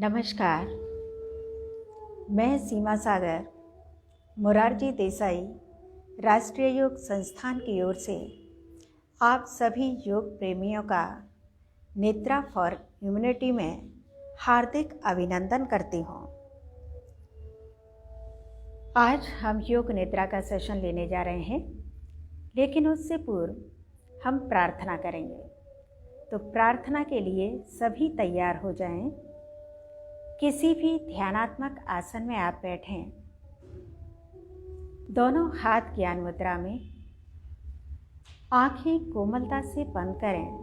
नमस्कार। मैं सीमा सागर मोरारजी देसाई राष्ट्रीय योग संस्थान की ओर से आप सभी योग प्रेमियों का निद्रा फॉर ह्यूमैनिटी में हार्दिक अभिनंदन करती हूँ। आज हम योग निद्रा का सेशन लेने जा रहे हैं, लेकिन उससे पूर्व हम प्रार्थना करेंगे। तो प्रार्थना के लिए सभी तैयार हो जाएं। किसी भी ध्यानात्मक आसन में आप बैठें, दोनों हाथ ज्ञान मुद्रा में, आंखें कोमलता से बंद करें।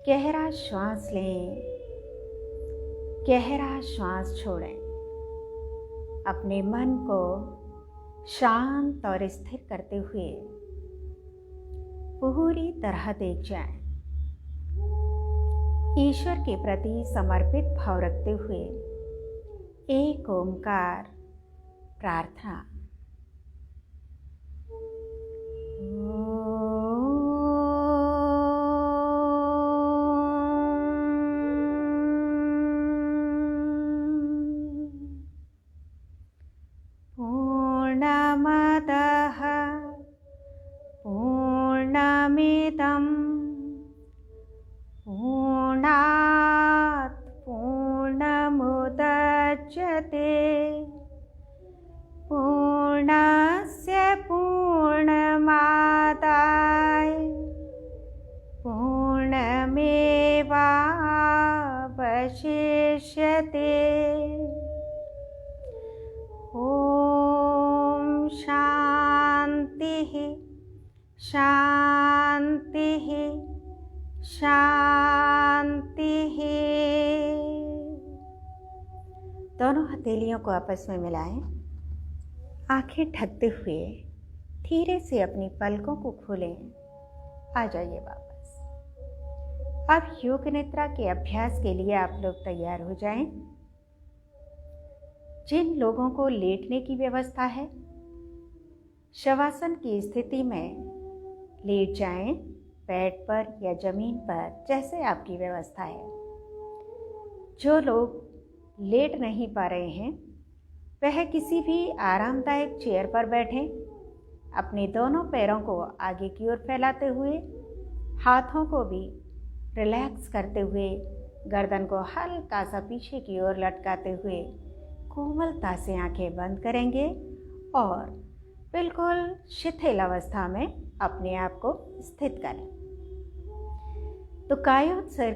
गहरा श्वास लें, गहरा श्वास छोड़ें। अपने मन को शांत और स्थिर करते हुए पूरी तरह देख जाएं। ईश्वर के प्रति समर्पित भाव रखते हुए एक ओंकार प्रार्थना। पूर्णमदः पूर्णमिदं पूर्णात् पूर्णमुदच्यते पूर्णस्य पूर्णमादाय पूर्णमेवावशिष्यते। ॐ शान्तिः शान्तिः शांति है। दोनों हथेलियों को आपस में मिलाएं। आंखें ढकते हुए धीरे से अपनी पलकों को खोलें। आ जाइए वापस। अब योग निद्रा के अभ्यास के लिए आप लोग तैयार हो जाएं। जिन लोगों को लेटने की व्यवस्था है, शवासन की स्थिति में लेट जाएं, बेड पर या जमीन पर, जैसे आपकी व्यवस्था है। जो लोग लेट नहीं पा रहे हैं, वह किसी भी आरामदायक चेयर पर बैठें। अपने दोनों पैरों को आगे की ओर फैलाते हुए, हाथों को भी रिलैक्स करते हुए, गर्दन को हल्का सा पीछे की ओर लटकाते हुए कोमलता से आंखें बंद करेंगे और बिल्कुल शिथिल अवस्था में अपने आप को स्थित करें। तो कायोत्सर्ग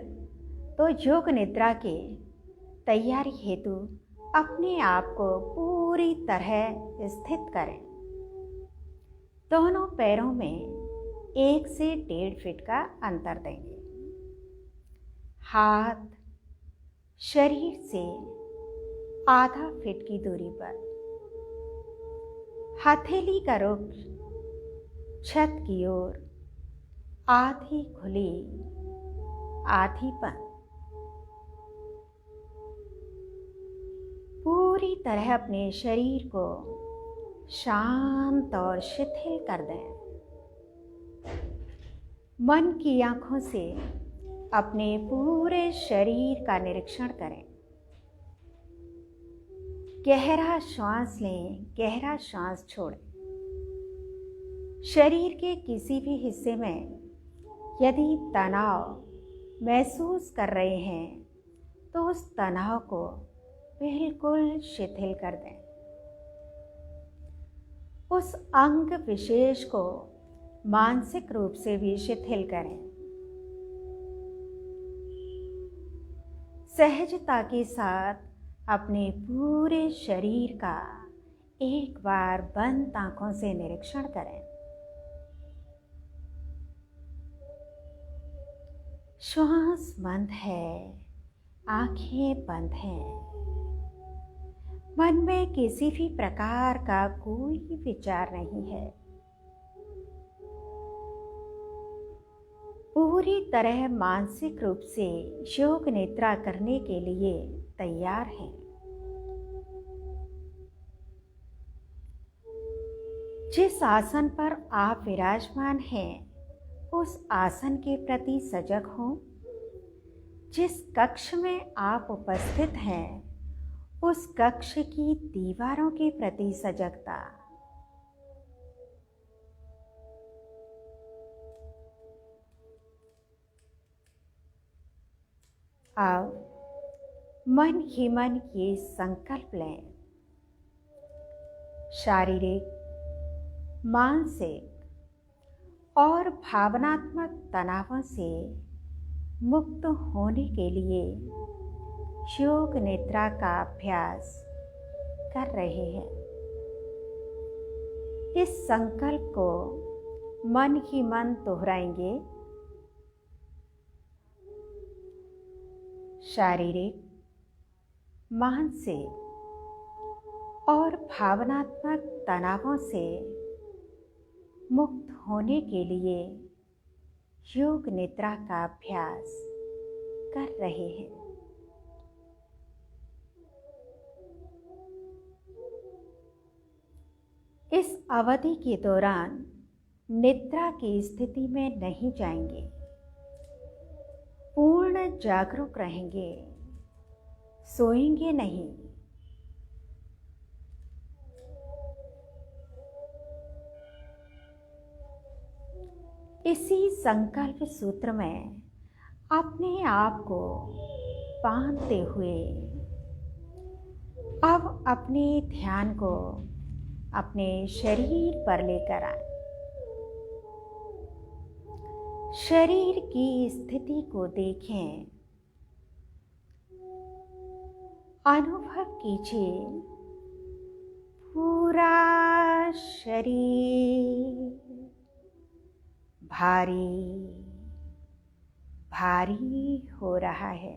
तो योग निद्रा के तैयारी हेतु अपने आप को पूरी तरह स्थित करें। दोनों पैरों में 1 से 1.5 फीट का अंतर देंगे। हाथ शरीर से आधा फीट की दूरी पर। हथेली का रुख छत की ओर, आधी खुली आधी बंद। पूरी तरह अपने शरीर को शांत और शिथिल कर दें। मन की आंखों से अपने पूरे शरीर का निरीक्षण करें। गहरा श्वास लें, गहरा श्वास छोड़ें। शरीर के किसी भी हिस्से में यदि तनाव महसूस कर रहे हैं, तो उस तनाव को बिल्कुल शिथिल कर दें। उस अंग विशेष को मानसिक रूप से भी शिथिल करें। सहजता के साथ अपने पूरे शरीर का एक बार बंद आंखों से निरीक्षण करें। श्वास बंद है, आंखें बंद हैं। मन में किसी भी प्रकार का कोई विचार नहीं है। पूरी तरह मानसिक रूप से योग निद्रा करने के लिए तैयार हैं। जिस आसन पर आप विराजमान हैं, उस आसन के प्रति सजग हों। जिस कक्ष में आप उपस्थित हैं उस कक्ष की दीवारों के प्रति सजगता। अब मन ही मन ये संकल्प लें, शारीरिक, मानसिक और भावनात्मक तनावों से मुक्त होने के लिए योग निद्रा का अभ्यास कर रहे हैं। इस संकल्प को मन ही मन दोहराएंगे। शारीरिक, मानसिक और भावनात्मक तनावों से मुक्त होने के लिए योग निद्रा का अभ्यास कर रहे हैं। इस अवधि के दौरान निद्रा की स्थिति में नहीं जाएंगे, पूर्ण जागरूक रहेंगे, सोएंगे नहीं। इसी संकल्प सूत्र में अपने आप को बांधते हुए अब अपने ध्यान को अपने शरीर पर लेकर आए। शरीर की स्थिति को देखें, अनुभव कीजिए पूरा शरीर भारी भारी हो रहा है।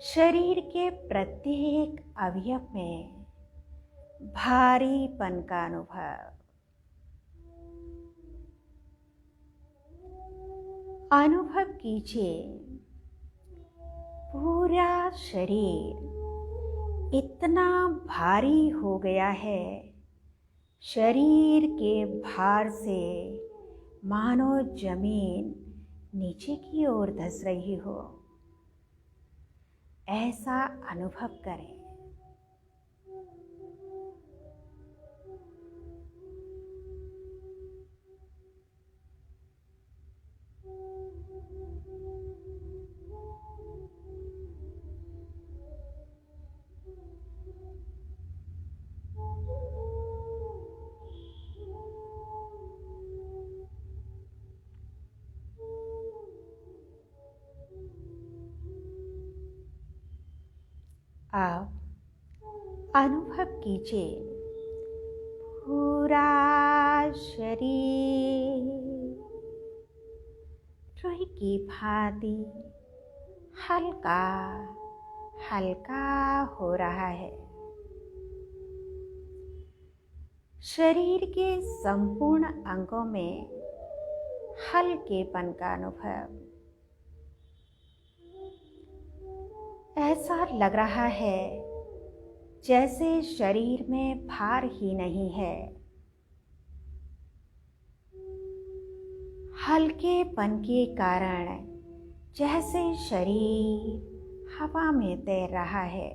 शरीर के प्रत्येक अवयव में भारीपन का अनुभव। अनुभव कीजिए पूरा शरीर इतना भारी हो गया है, शरीर के भार से मानो जमीन नीचे की ओर धंस रही हो, ऐसा अनुभव करें। अब अनुभव कीजिए पूरा शरीर रुई की भांति हल्का हल्का हो रहा है। शरीर के संपूर्ण अंगों में हल्केपन का अनुभव। ऐसा लग रहा है जैसे शरीर में भार ही नहीं है। हल्केपन के कारण जैसे शरीर हवा में तैर रहा है।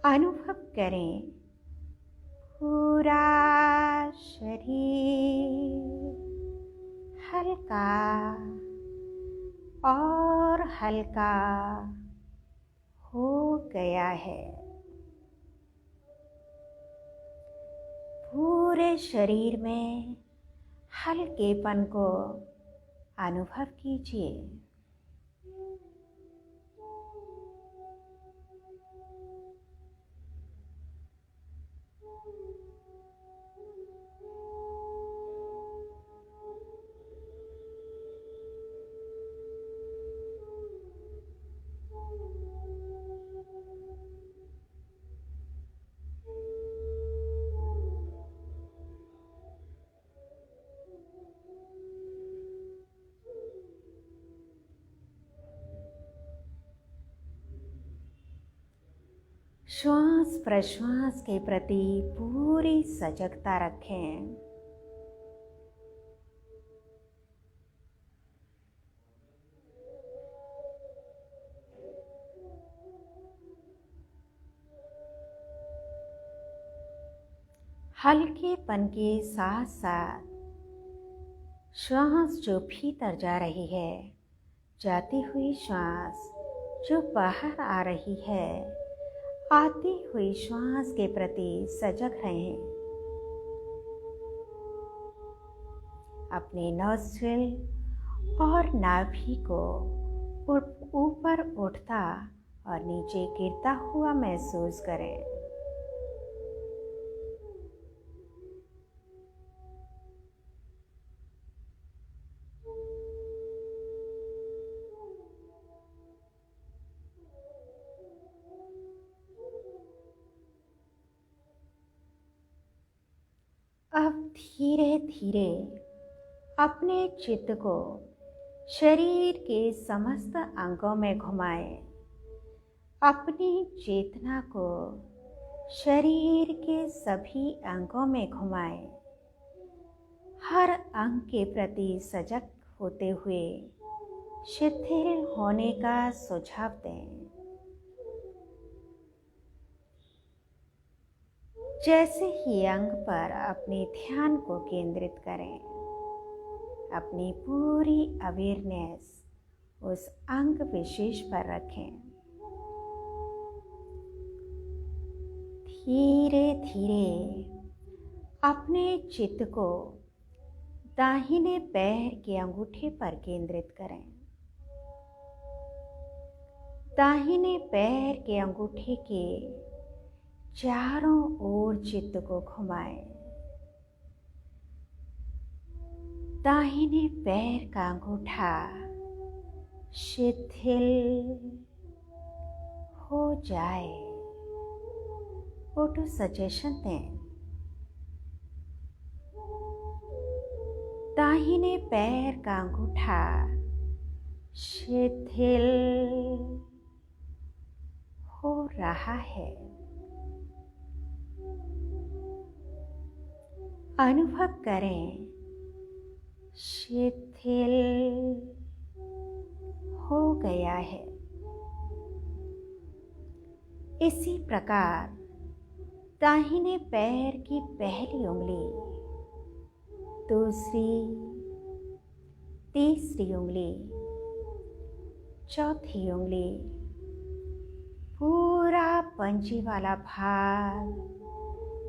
अनुभव करें पूरा शरीर हल्का और हल्का हो गया है। पूरे शरीर में हल्केपन को अनुभव कीजिए। श्वास प्रश्वास के प्रति पूरी सजगता रखें। हल्केपन के साथ साथ श्वास जो भीतर जा रही है, जाती हुई श्वास जो बाहर आ रही है, आती हुई श्वास के प्रति सजग रहें। अपने नॉस्ट्रिल और नाभि को ऊपर उठता और नीचे गिरता हुआ महसूस करें। अब धीरे धीरे अपने चित्त को शरीर के समस्त अंगों में घुमाएं। अपनी चेतना को शरीर के सभी अंगों में घुमाएं। हर अंग के प्रति सजग होते हुए शिथिल होने का सुझाव दें। जैसे ही अंग पर अपने ध्यान को केंद्रित करें, अपनी पूरी अवेयरनेस उस अंग विशेष पर रखें। धीरे धीरे अपने चित्त को दाहिने पैर के अंगूठे पर केंद्रित करें। दाहिने पैर के अंगूठे के चारों ओर चित्त को घुमाएं। दाहिने पैर का अंगूठा शिथिल हो जाए। ऑटो सजेशन दें। दाहिने पैर का अंगूठा शिथिल हो रहा है। अनुभव करें शिथिल हो गया है। इसी प्रकार दाहिने पैर की पहली उंगली, दूसरी, तीसरी उंगली, चौथी उंगली, पूरा पंजे वाला भाग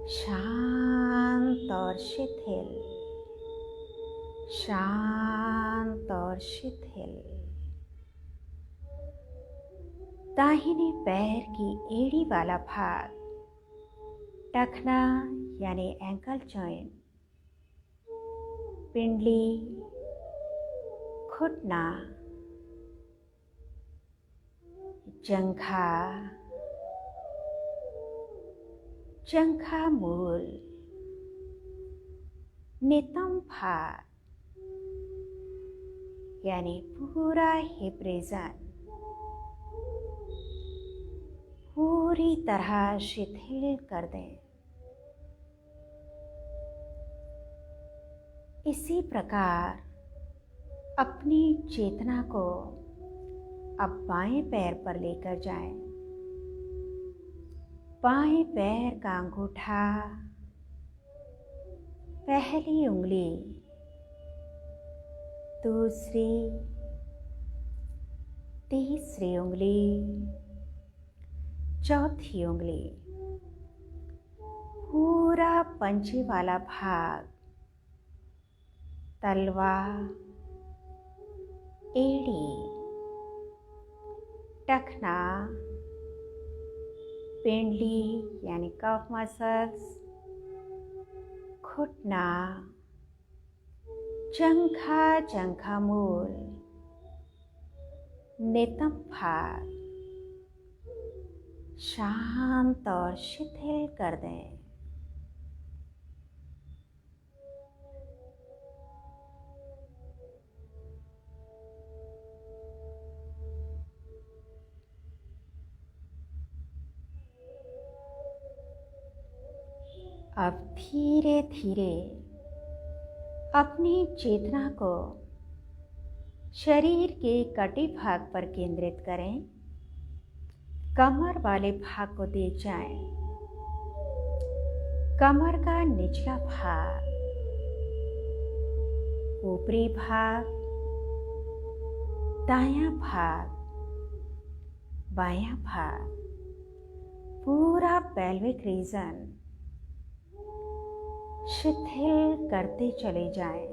शांत और शिथिल, शांत और शिथिल। दाहिने पैर की एड़ी वाला भाग, टखना यानी एंकल जॉइंट, पिंडली, घुटना, जंघा, जंघा मूल, नितंब भाग यानी पूरा हिप रीजन पूरी तरह शिथिल कर दें। इसी प्रकार अपनी चेतना को अब बाएं पैर पर लेकर जाएं। बाएं पैर का अंगूठा, पहली उंगली, दूसरी, तीसरी उंगली, चौथी उंगली, पूरा पंजे वाला भाग, तलवा, एड़ी, टखना, पिंडली यानी कफ मसल्स, घुटना, जंघा, जंघा मूल, नितंब भाग शांत और शिथिल कर दें। अब धीरे धीरे अपनी चेतना को शरीर के कटी भाग पर केंद्रित करें। कमर वाले भाग को देख जाएं। कमर का निचला भाग, ऊपरी भाग, दायां भाग, बायां भाग, पूरा पेल्विक रीजन शिथिल करते चले जाएं।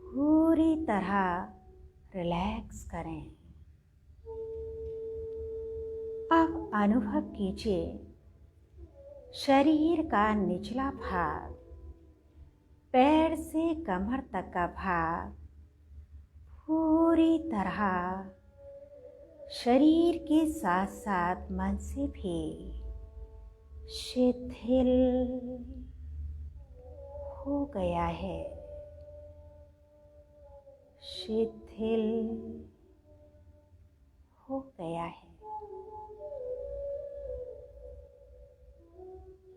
पूरी तरह रिलैक्स करें। अब अनुभव कीजिए शरीर का निचला भाग, पैर से कमर तक का भाग पूरी तरह शरीर के साथ साथ मन से भी शिथिल हो गया है, शिथिल हो गया है।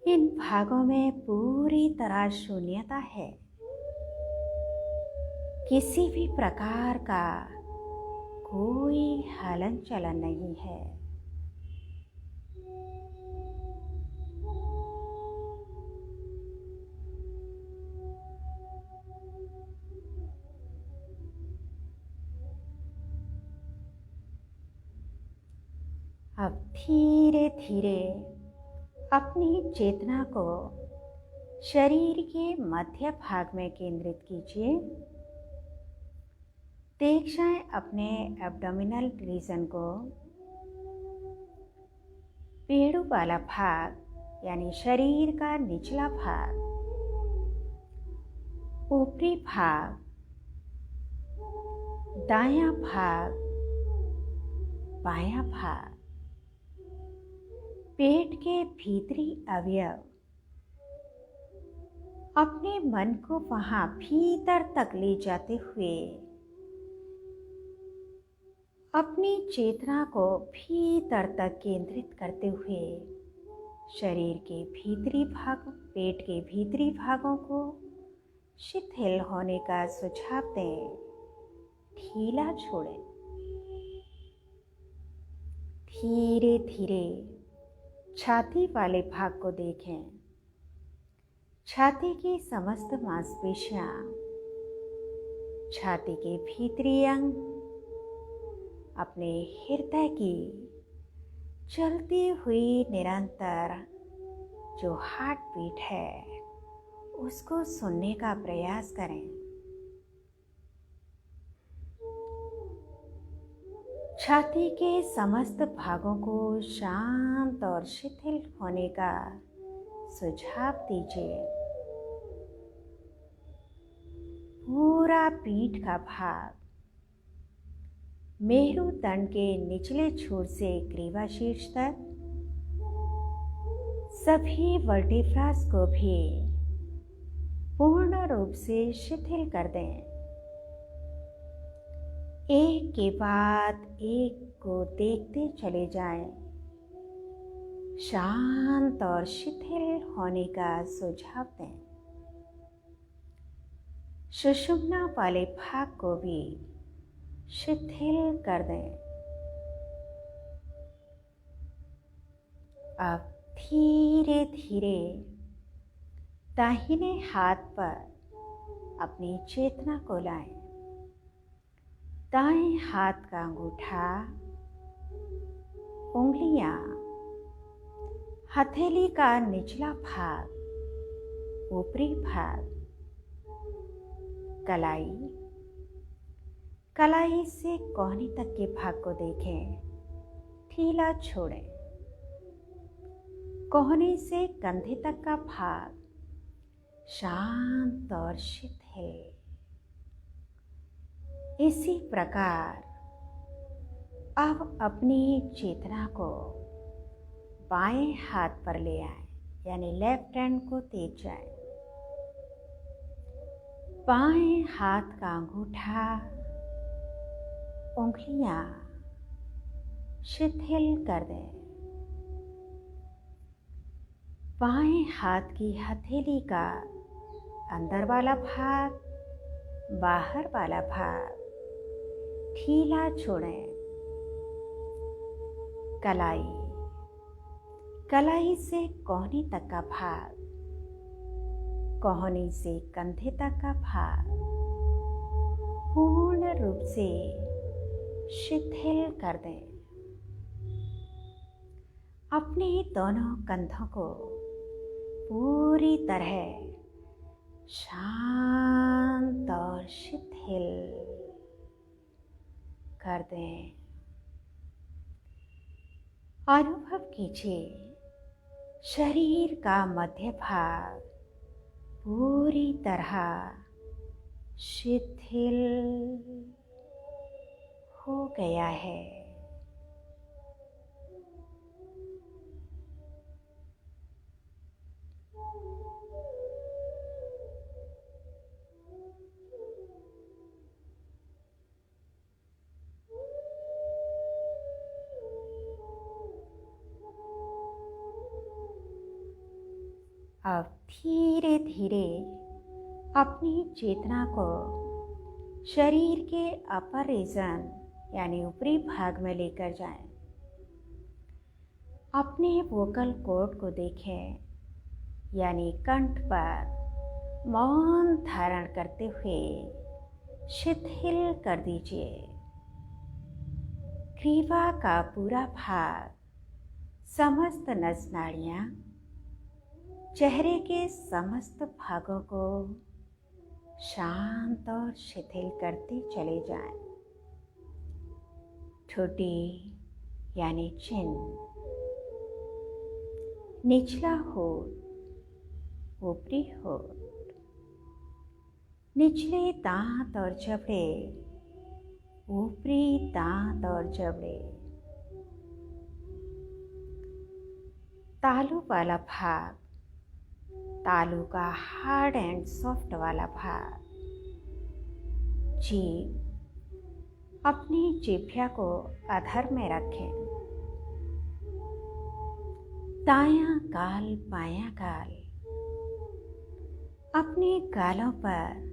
इन भागों में पूरी तरह शून्यता है, किसी भी प्रकार का कोई हलन चलन नहीं है। अब धीरे धीरे अपनी चेतना को शरीर के मध्य भाग में केंद्रित कीजिए। देख जाएं अपने एब्डोमिनल रीजन को। पेड़ू वाला भाग यानी शरीर का निचला भाग, ऊपरी भाग, दायां भाग, बायां भाग, पेट के भीतरी अवयव, अपने मन को वहां भीतर तक ले जाते हुए अपनी चेतना को भीतर तक केंद्रित करते हुए शरीर के भीतरी भाग, पेट के भीतरी भागों को शिथिल होने का सुझाव दें, ढीला छोड़ें। धीरे धीरे छाती वाले भाग को देखें। छाती की समस्त मांसपेशियां, छाती के भीतरी अंग, अपने हृदय की चलती हुई निरंतर जो हार्ट बीट है उसको सुनने का प्रयास करें। छाती के समस्त भागों को शांत और शिथिल होने का सुझाव दीजिए। पूरा पीठ का भाग, मेरुदंड के निचले छोर से ग्रीवा शीर्ष तक सभी वर्टिब्रास को भी पूर्ण रूप से शिथिल कर दें। एक के बाद एक को देखते चले जाएं। शांत और शिथिल होने का सुझाव दें। सुषुम्ना वाले भाग को भी शिथिल कर दें। अब धीरे धीरे दाहिने हाथ पर अपनी चेतना को लाएं। दाएं हाथ का अंगूठा, उंगलियां, हथेली का निचला भाग, ऊपरी भाग, कलाई, कलाई से कोहनी तक के भाग को देखें, ढीला छोड़ें। कोहनी से कंधे तक का भाग शांत और शिथिल। इसी प्रकार अब अपनी चेतना को बाएं हाथ पर ले आएं, यानी लेफ्ट हैंड को देख जाएं। बाएं हाथ का अंगूठा, उंगलियां शिथिल कर दें। बाएं हाथ की हथेली का अंदर वाला भाग, बाहर वाला भाग ढीला छोड़ें। कलाई, कलाई से कोहनी तक का भाग, कोहनी से कंधे तक का भाग पूर्ण रूप से शिथिल कर दें। अपने दोनों कंधों को पूरी तरह शांत और शिथिल कर दें। अनुभव कीजिए शरीर का मध्य भाग पूरी तरह शिथिल हो गया है। अब धीरे धीरे अपनी चेतना को शरीर के अपर रीजन यानी ऊपरी भाग में लेकर जाएं। अपने वोकल कॉर्ड को देखें, यानी कंठ पर मौन धारण करते हुए शिथिल कर दीजिए। ग्रीवा का पूरा भाग, समस्त नस नाड़ियाँ चेहरे के समस्त भागों को शांत और शिथिल करते चले जाएं। ठोडी यानी चिन, निचला होठ, ऊपरी होठ, निचले दांत और जबड़े, ऊपरी दांत और जबड़े, तालू वाला भाग, तालू का हार्ड एंड सॉफ्ट वाला भाग, जीभ, अपनी जिह्वा को अधर में रखें। दायां गाल, बायां गाल, अपने गालों पर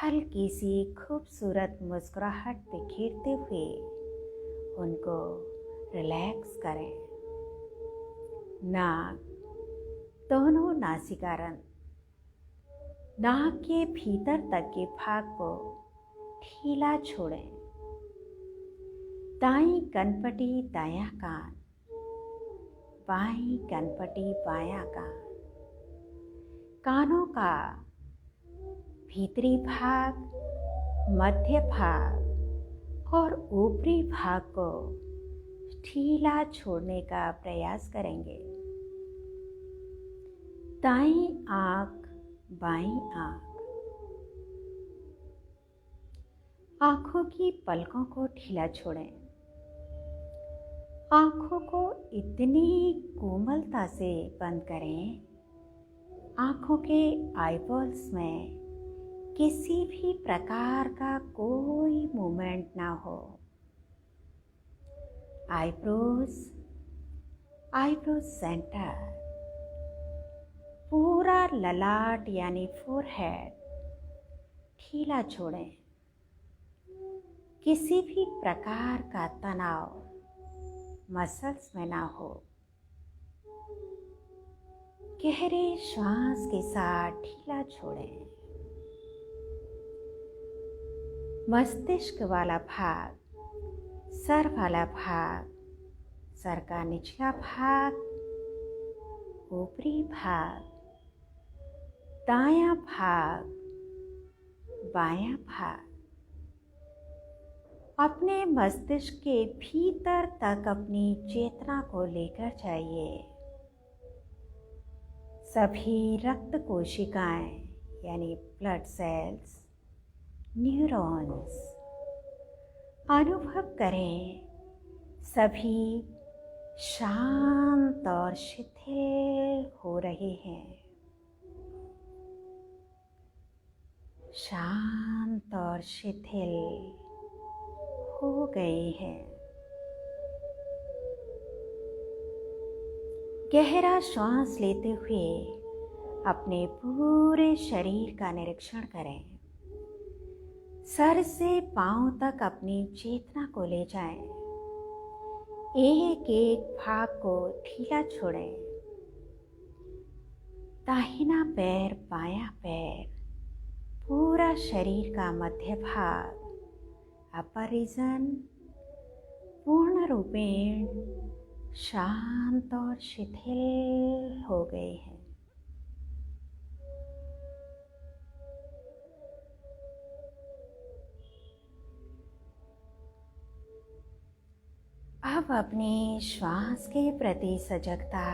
हल्की सी खूबसूरत मुस्कुराहट बिखेरते हुए उनको रिलैक्स करें। नाक, दोनों नासिकारंध्र, नाक के भीतर तक के भाग को ढीला छोड़ें। दाईं कनपटी दायां कान, बाईं कनपटी बायां कान, कानों का भीतरी भाग, मध्य भाग और ऊपरी भाग को ढीला छोड़ने का प्रयास करेंगे। दाईं आंख, बाईं आंख, आंखों की पलकों को ढीला छोड़ें। आंखों को इतनी कोमलता से बंद करें, आंखों के आईबॉल्स में किसी भी प्रकार का कोई मूवमेंट ना हो। आईब्रोज, आईब्रो सेंटर, पूरा ललाट यानी फोरहेड ढीला छोड़ें। किसी भी प्रकार का तनाव मसल्स में ना हो। गहरे श्वास के साथ ढीला छोड़ें। मस्तिष्क वाला भाग, सर वाला भाग, सर का निचला भाग, ऊपरी भाग, दायां भाग, बायां भाग, अपने मस्तिष्क के भीतर तक अपनी चेतना को लेकर जाइए। सभी रक्त कोशिकाएं यानी ब्लड सेल्स, न्यूरॉन्स अनुभव करें, सभी शांत और शिथिल हो रहे हैं। शांत और शिथिल हो गए हैं। गहरा श्वास लेते हुए अपने पूरे शरीर का निरीक्षण करें। सर से पांव तक अपनी चेतना को ले जाएं। एक एक भाग को ढीला छोड़ें। दाहिना पैर, बायां पैर, पूरा शरीर का मध्य भाग, अपर रीजन पूर्ण रूपेण शांत और शिथिल हो गए हैं। अब अपने श्वास के प्रति सजगता।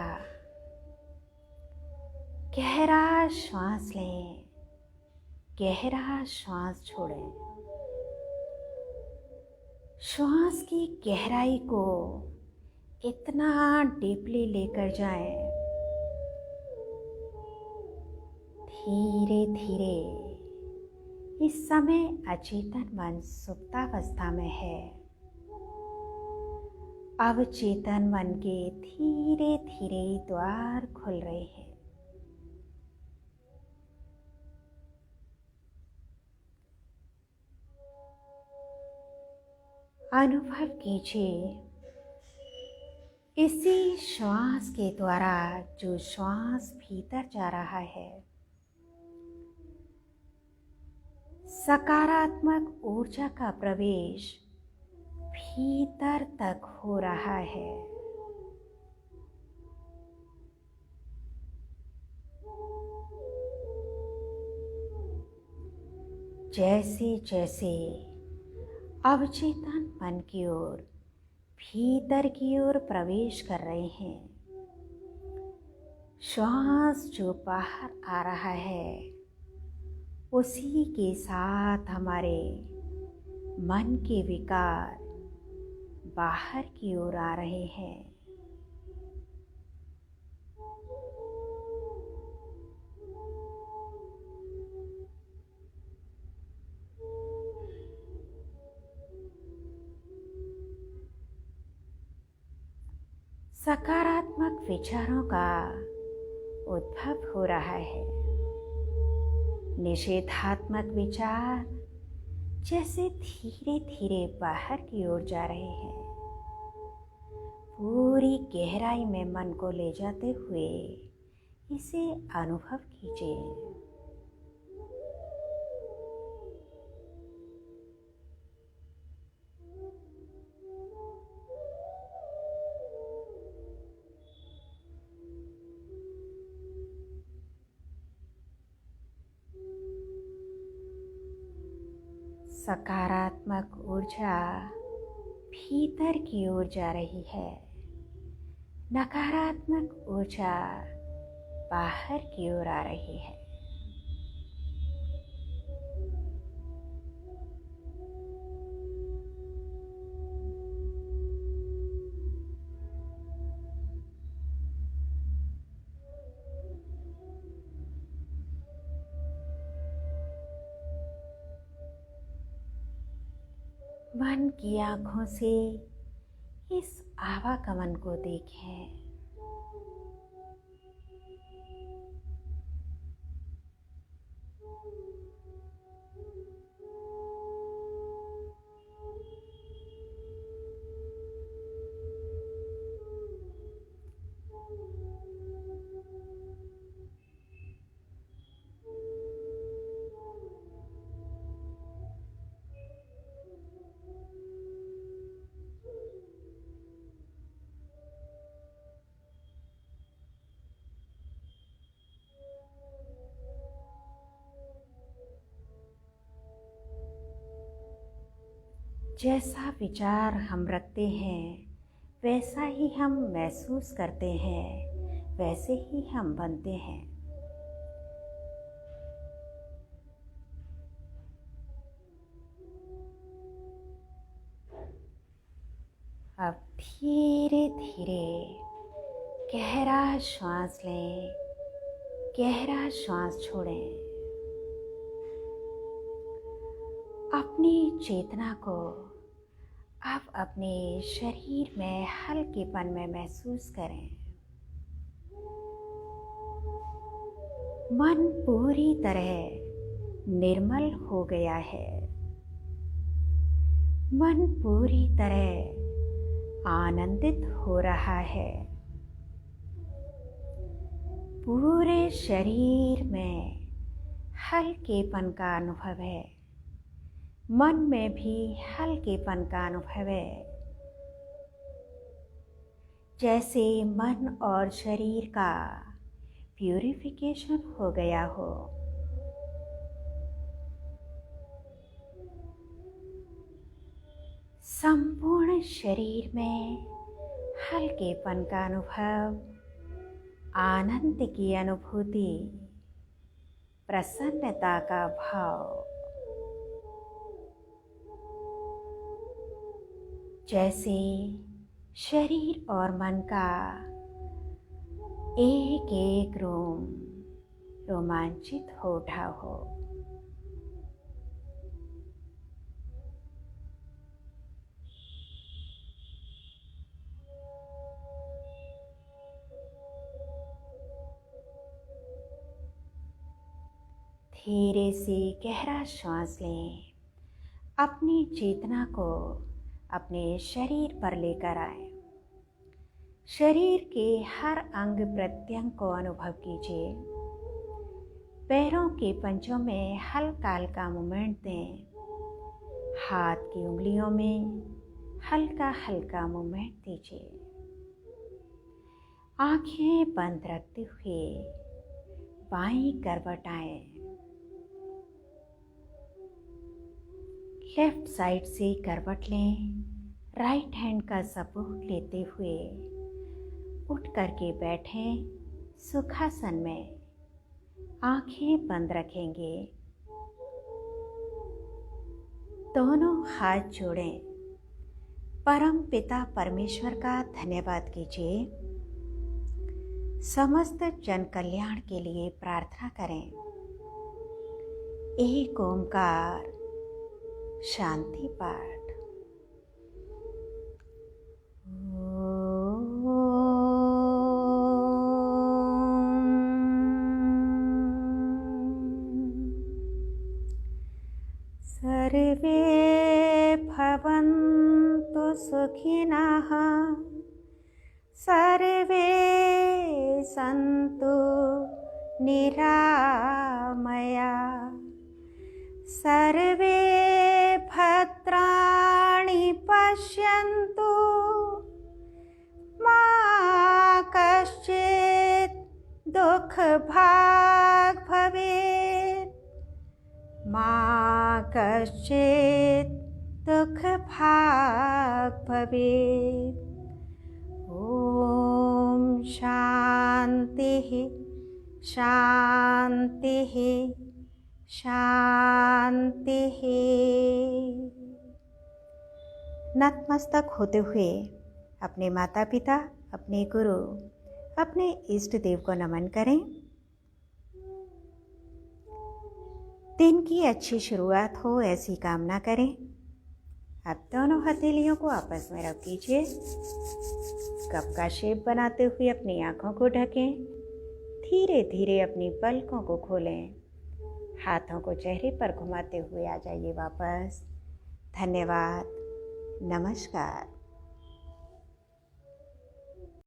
गहरा श्वास लें, गहरा श्वास छोड़ें। श्वास की गहराई को इतना डीपली लेकर जाएं, धीरे धीरे। इस समय अचेतन मन सुप्तावस्था में है। अब चेतन मन के धीरे धीरे द्वार खुल रहे हैं। अनुभव कीजिए इसी श्वास के द्वारा जो श्वास भीतर जा रहा है, सकारात्मक ऊर्जा का प्रवेश भीतर तक हो रहा है। जैसे जैसे अवचेतन मन की ओर भीतर की ओर प्रवेश कर रहे हैं, श्वास जो बाहर आ रहा है उसी के साथ हमारे मन के विकार बाहर की ओर आ रहे हैं। सकारात्मक विचारों का उद्भव हो रहा है। निषेधात्मक विचार जैसे धीरे धीरे बाहर की ओर जा रहे हैं। पूरी गहराई में मन को ले जाते हुए इसे अनुभव कीजिए। सकारात्मक ऊर्जा भीतर की ओर जा रही है, नकारात्मक ऊर्जा बाहर की ओर आ रही है। मन की आँखों से इस आवागमन को देखें। जैसा विचार हम रखते हैं वैसा ही हम महसूस करते हैं, वैसे ही हम बनते हैं। अब धीरे धीरे गहरा श्वास लें, गहरा श्वास छोड़ें। अपनी चेतना को आप अपने शरीर में हल्केपन में महसूस करें। मन पूरी तरह निर्मल हो गया है। मन पूरी तरह आनंदित हो रहा है। पूरे शरीर में हल्केपन का अनुभव है। मन में भी हल्केपन का अनुभव है, जैसे मन और शरीर का प्यूरिफिकेशन हो गया हो। संपूर्ण शरीर में हल्केपन का अनुभव, आनंद की अनुभूति, प्रसन्नता का भाव, जैसे शरीर और मन का एक एक रोमांचित हो उठा हो। धीरे से गहरा श्वास लें। अपनी चेतना को अपने शरीर पर लेकर आए। शरीर के हर अंग प्रत्यंग को अनुभव कीजिए। पैरों के पंजों में हल्का हल्का मूवमेंट दें। हाथ की उंगलियों में हल्का हल्का मूवमेंट दीजिए। आंखें बंद रखते हुए बाईं करवट आए। लेफ्ट साइड से करवट लें। राइट हैंड का सपोर्ट लेते हुए उठ करके बैठें सुखासन में। आंखें बंद रखेंगे। दोनों हाथ जोड़ें। परम पिता परमेश्वर का धन्यवाद कीजिए। समस्त जन कल्याण के लिए प्रार्थना करें। एक ओंकार शांति पाठ। सर्वे भवन्तु सुखिनः, सर्वे सन्तु निरामया, सर्वे भद्राणि पश्यन्तु, मा कश्चित् दुःखभाग् भवेत्, मा कश्चित् दुःखभाग् भवेत्। ॐ शान्तिः शान्तिः शान्तिः। नतमस्तक होते हुए अपने माता पिता, अपने गुरु, अपने इष्ट देव को नमन करें। दिन की अच्छी शुरुआत हो ऐसी कामना करें। अब दोनों हथेलियों को आपस में रख कीजिए। कप का शेप बनाते हुए अपनी आंखों को ढकें। धीरे धीरे अपनी पलकों को खोलें। हाथों को चेहरे पर घुमाते हुए आ जाइए वापस। धन्यवाद। नमस्कार।